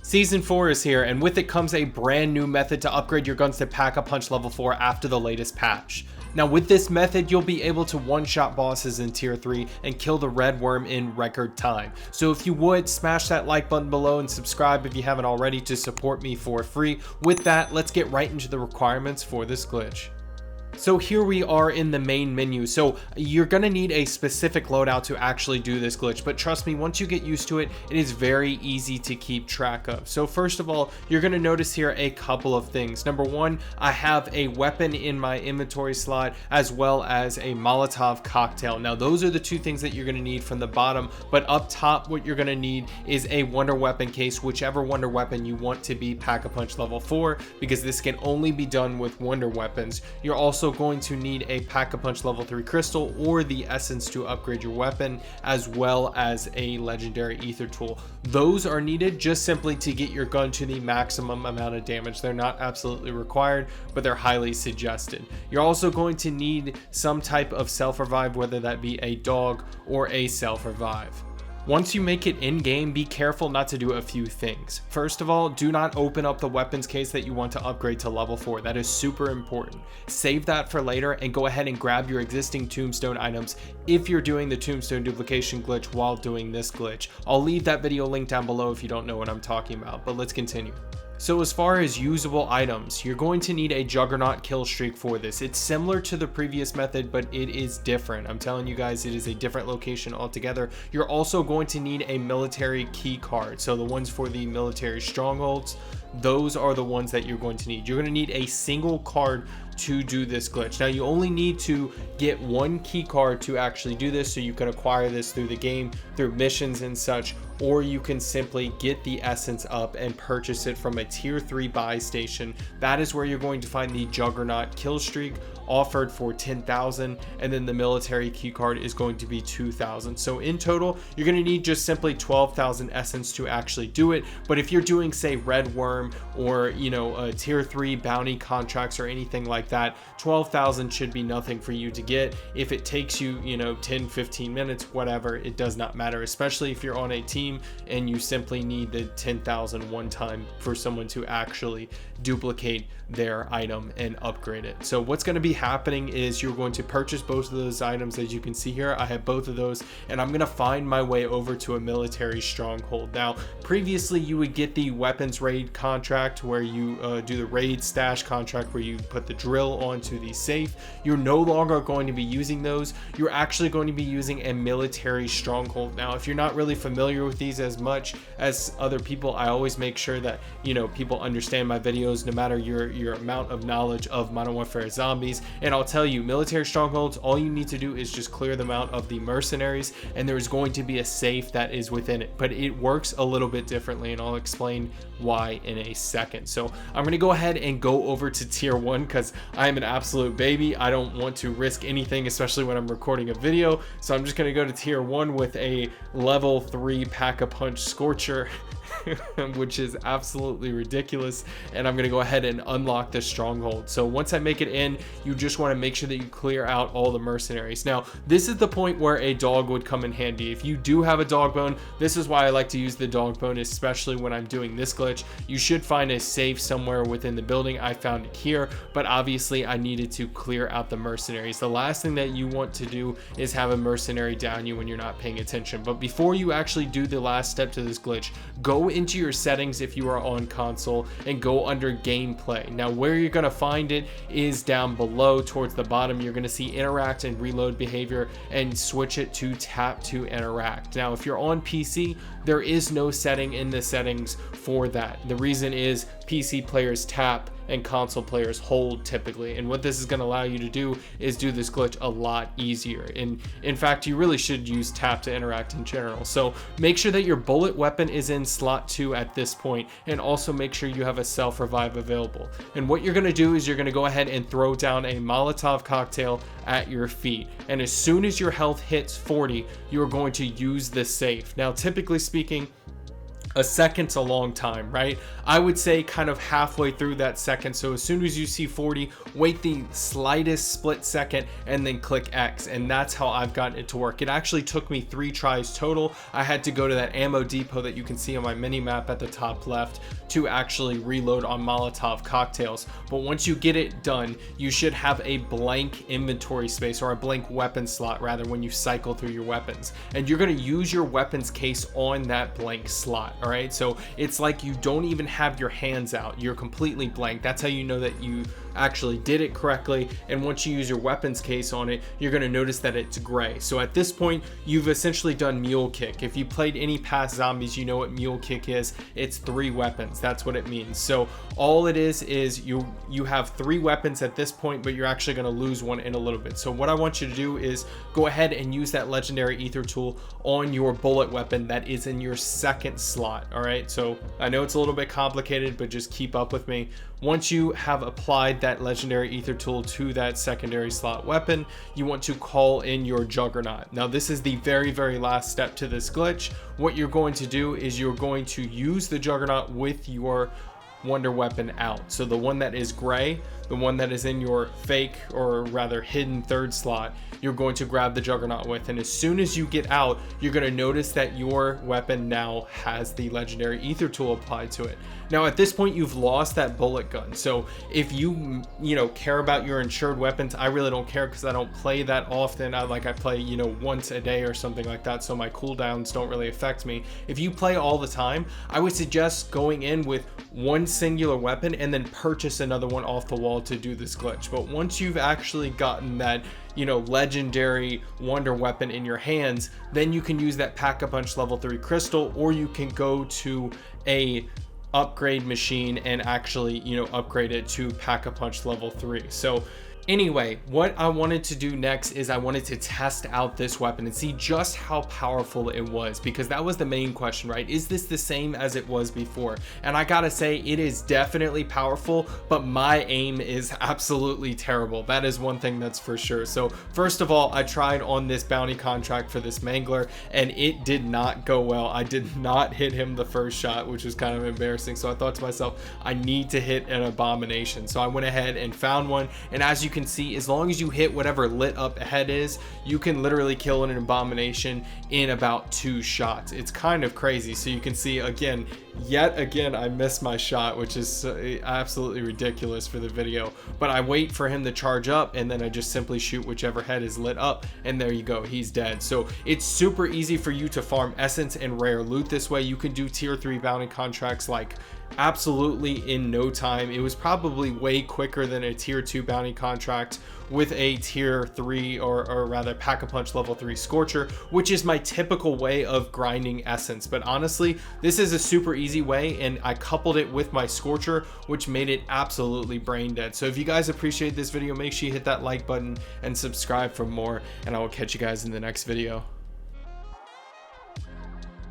Season 4 is here, and with it comes a brand new method to upgrade your guns to Pack-a-Punch level 4 after the latest patch. Now with this method, you'll be able to one-shot bosses in tier 3 and kill the red worm in record time. So if you would, smash that like button below and subscribe if you haven't already to support me for free. With that, let's get right into the requirements for this glitch. So here we are in the main menu. So you're going to need a specific loadout to actually do this glitch, but trust me, once you get used to it, it is very easy to keep track of. So first of all, you're going to notice here a couple of things. Number one, I have a weapon in my inventory slot as well as a Molotov cocktail. Now those are the two things that you're going to need from the bottom, but up top what you're going to need is a wonder weapon case, whichever wonder weapon you want to be Pack-a-Punch level 4, because this can only be done with wonder weapons. You're also going to need a Pack-a-Punch level 3 crystal or the essence to upgrade your weapon, as well as a legendary ether tool. Those are needed just simply to get your gun to the maximum amount of damage. They're not absolutely required, but they're highly suggested. You're also going to need some type of self-revive, whether that be a dog or a self-revive. Once you make it in-game, be careful not to do a few things. First of all, do not open up the weapons case that you want to upgrade to level 4. That is super important. Save that for later and go ahead and grab your existing tombstone items if you're doing the tombstone duplication glitch while doing this glitch. I'll leave that video link down below if you don't know what I'm talking about, but let's continue. So as far as usable items, you're going to need a Juggernaut kill streak for this. It's similar to the previous method, but it is different. I'm telling you guys, it is a different location altogether. You're also going to need a military key card. So the ones for the military strongholds, those are the ones that you're going to need. You're going to need a single card to do this glitch. Now you only need to get one key card to actually do this, so you can acquire this through the game, through missions and such, or you can simply get the essence up and purchase it from a tier 3 buy station. That is where you're going to find the Juggernaut kill streak offered for 10,000, and then the military key card is going to be 2,000. So in total, you're going to need just simply 12,000 essence to actually do it. But if you're doing, say, red worm or tier 3 bounty contracts or anything like that, 12,000 should be nothing for you to get. If it takes you 10-15 minutes, whatever, it does not matter, especially if you're on a team and you simply need the 10,000 one time for someone to actually duplicate their item and upgrade it. So what's going to be happening is you're going to purchase both of those items. As you can see here, I have both of those, and I'm going to find my way over to a military stronghold. Now previously you would get the weapons raid contract where you do the raid stash contract where you put the drill onto the safe. You're no longer going to be using those. You're actually going to be using a military stronghold. Now if you're not really familiar with these as much as other people, I always make sure that people understand my videos no matter your amount of knowledge of Modern Warfare Zombies. And I'll tell you, military strongholds, all you need to do is just clear them out of the mercenaries, and there's going to be a safe that is within it, but it works a little bit differently, and I'll explain why in a second. So I'm going to go ahead and go over to tier 1 because I'm an absolute baby. I don't want to risk anything, especially when I'm recording a video. So I'm just going to go to tier 1 with a level 3 Pack-a-Punch Scorcher which is absolutely ridiculous, and I'm going to go ahead and unlock this stronghold. So once I make it in, you just want to make sure that you clear out all the mercenaries. Now this is the point where a dog would come in handy. If you do have a dog bone, this is why I like to use the dog bone, especially when I'm doing this glitch. You should find a safe somewhere within the building. I found it here, but obviously I needed to clear out the mercenaries. The last thing that you want to do is have a mercenary down you when you're not paying attention. But before you actually do the last step to this glitch, go into your settings if you are on console and go under gameplay. Now where you're going to find it is down below towards the bottom. You're going to see interact and reload behavior, and switch it to tap to interact. Now if you're on PC, there is no setting in the settings for that. The reason is PC players tap and console players hold typically, and what this is going to allow you to do is do this glitch a lot easier. And in fact, you really should use tap to interact in general. So make sure that your bullet weapon is in slot 2 at this point, and also make sure you have a self revive available. And what you're going to do is you're going to go ahead and throw down a Molotov cocktail at your feet, and as soon as your health hits 40, you're going to use the safe. Now typically speaking, A second's a long time, right? I would say kind of halfway through that second. So as soon as you see 40, wait the slightest split second and then click X. And that's how I've gotten it to work. It actually took me 3 tries total. I had to go to that ammo depot that you can see on my mini map at the top left to actually reload on Molotov cocktails. But once you get it done, you should have a blank inventory space, or a blank weapon slot rather, when you cycle through your weapons. And you're going to use your weapons case on that blank slot. All right, so it's like you don't even have your hands out, you're completely blank. That's how you know that you actually did it correctly. And once you use your weapons case on it, you're going to notice that it's gray. So at this point, you've essentially done mule kick. If you played any past zombies, you know what mule kick is. It's 3 weapons. That's what it means. So all it is you have 3 weapons at this point, but you're actually going to lose one in a little bit. So what I want you to do is go ahead and use that legendary ether tool on your bullet weapon that is in your second slot. All right, so I know it's a little bit complicated, but just keep up with me. Once you have applied that legendary ether tool to that secondary slot weapon, you want to call in your juggernaut. Now this is the very, very last step to this glitch. What you're going to do is you're going to use the juggernaut with your wonder weapon out. So the one that is gray, the one that is in your fake, or rather hidden third slot, you're going to grab the juggernaut with. And as soon as you get out, you're going to notice that your weapon now has the legendary ether tool applied to it. Now at this point, you've lost that bullet gun. So if you care about your insured weapons, I really don't care, because I don't play that often. I play once a day or something like that, so my cooldowns don't really affect me. If you play all the time, I would suggest going in with one singular weapon and then purchase another one off the wall to do this glitch. But once you've actually gotten that legendary wonder weapon in your hands, then you can use that Pack-a-Punch level 3 crystal, or you can go to a upgrade machine and actually upgrade it to Pack-a-Punch level 3. So anyway, what I wanted to do next is I wanted to test out this weapon and see just how powerful it was, because that was the main question, right? Is this the same as it was before? And I gotta say, it is definitely powerful, but my aim is absolutely terrible. That is one thing that's for sure. So first of all, I tried on this bounty contract for this mangler, and it did not go well. I did not hit him the first shot, which was kind of embarrassing. So I thought to myself, I need to hit an abomination. So I went ahead and found one, and as you can see, as long as you hit whatever lit up head is, you can literally kill an abomination in about 2 shots. It's kind of crazy. So you can see yet again I missed my shot, which is absolutely ridiculous for the video. But I wait for him to charge up, and then I just simply shoot whichever head is lit up, and there you go, he's dead. So it's super easy for you to farm essence and rare loot this way. You can do tier 3 bounty contracts absolutely in no time. It was probably way quicker than a tier 2 bounty contract with a tier 3 or rather Pack-a-Punch level 3 Scorcher, which is my typical way of grinding essence. But honestly, this is a super easy way, and I coupled it with my Scorcher, which made it absolutely brain dead. So if you guys appreciate this video, make sure you hit that like button and subscribe for more, and I will catch you guys in the next video.